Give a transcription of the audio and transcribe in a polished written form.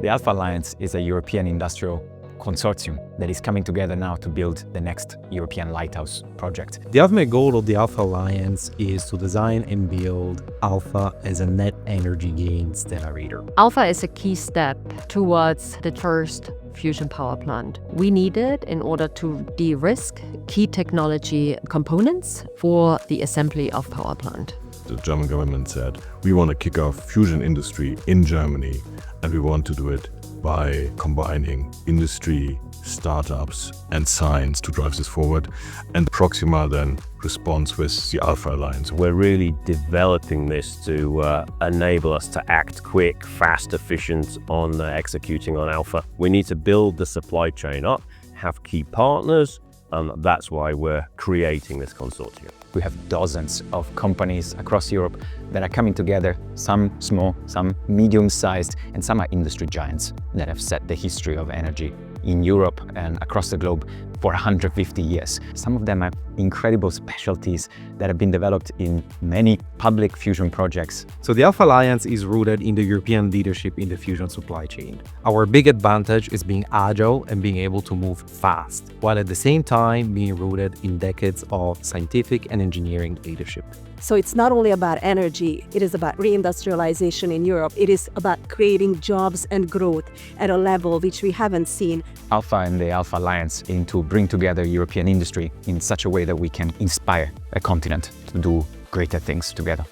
The Alpha Alliance is a European industrial consortium that is coming together now to build the next European lighthouse project. The ultimate goal of the Alpha Alliance is to design and build Alpha as a net energy gain accelerator. Alpha is a key step towards the first fusion power plant. We need it in order to de-risk key technology components for the assembly of power plant. The German government said, we want to kick off fusion industry in Germany, and we want to do it by combining industry, startups, and science to drive this forward. And Proxima then responds with the Alpha Alliance. We're really developing this to enable us to act quick, fast, efficient on executing on Alpha. We need to build the supply chain up, have key partners, and that's why we're creating this consortium. We have dozens of companies across Europe that are coming together, some small, some medium-sized, and some are industry giants that have set the history of energy in Europe and across the globe for 150 years. Some of them have incredible specialties that have been developed in many public fusion projects. So the Alpha Alliance is rooted in the European leadership in the fusion supply chain. Our big advantage is being agile and being able to move fast, while at the same time being rooted in decades of scientific and engineering leadership. So it's not only about energy, it is about reindustrialization in Europe. It is about creating jobs and growth at a level which we haven't seen. Alpha and the Alpha Alliance aim to bring together European industry in such a way that we can inspire a continent to do greater things together.